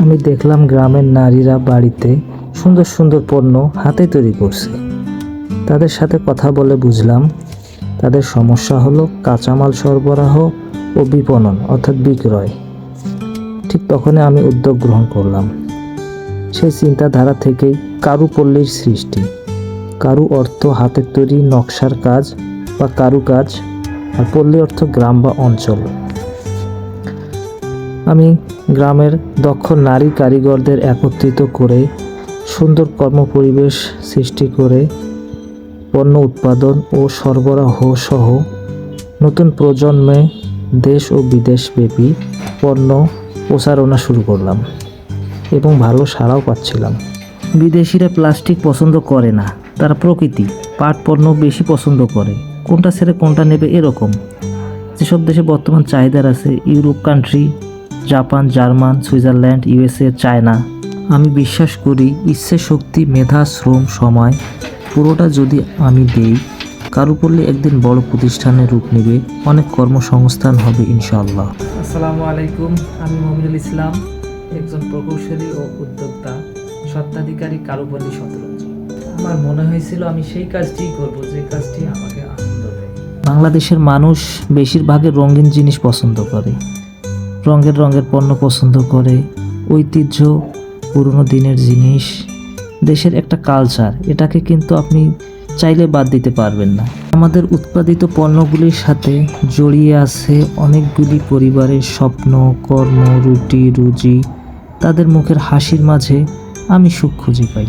আমি দেখলাম গ্রামের নারীরা বাড়িতে সুন্দর সুন্দর পণ্য হাতে তৈরি করছে। তাদের সাথে কথা বলে বুঝলাম তাদের সমস্যা হলো কাঁচামাল সরবরাহ ও বিপণন অর্থাৎ বিক্রয়। ঠিক তখনই আমি উদ্যোগ গ্রহণ করলাম। সেই চিন্তাধারা থেকেই কারুপল্লীর সৃষ্টি। কারু অর্থ হাতের তৈরি নকশার কাজ বা কারুকাজ, আর পল্লী অর্থ গ্রাম বা অঞ্চল। আমি গ্রামের দক্ষ নারী কারিগরদের একত্রিত করে সুন্দর কর্মপরিবেশ সৃষ্টি করে পণ্য উৎপাদন ও সরবরাহ সহ নতুন প্রজন্মে দেশ ও বিদেশব্যাপী পণ্য প্রচারণা শুরু করলাম এবং ভালো সাড়াও পাচ্ছিলাম। বিদেশিরা প্লাস্টিক পছন্দ করে না, তারা প্রকৃতি পাট পণ্য বেশি পছন্দ করে। কোনটা ছেড়ে কোনটা নেবে এরকম। যেসব দেশে বর্তমান চাহিদার আছে Europe country, Japan, German, Switzerland, USA, China. আমি বিশ্বাস করি ইচ্ছে শক্তি, মেধা, শ্রম, সময় পুরোটা যদি আমি দেই, কারুপল্লী একদিন বড় প্রতিষ্ঠানের রূপ নেবে, অনেক কর্মসংস্থান হবে ইনশাআল্লাহ। আসসালামু আলাইকুম, আমি মমিনুল ইসলাম, একজন প্রকৌশলী ও উদ্যোক্তা, স্বত্বাধিকারী কারুপল্লী শতরঞ্জি। আমার মনে হয়েছিল আমি সেই কাজটিই করব যে কাজটি আমাকে আনন্দ দেয়। বাংলাদেশের মানুষ বেশিরভাগই রঙিন জিনিস পছন্দ করে, রঙের পণ্য পছন্দ করে, ঐতিহ্য, পুরনো দিনের জিনিস, দেশের একটা কালচার। এটাকে কিন্তু আপনি চাইলে বাদ দিতে পারবেন না। আমাদের উৎপাদিত পণ্যগুলির সাথে জড়িয়ে আছে অনেকগুলি পরিবারের স্বপ্ন, কর্ম, রুটি রুজি। তাদের মুখের হাসির মাঝে আমি সুখ খুঁজে পাই।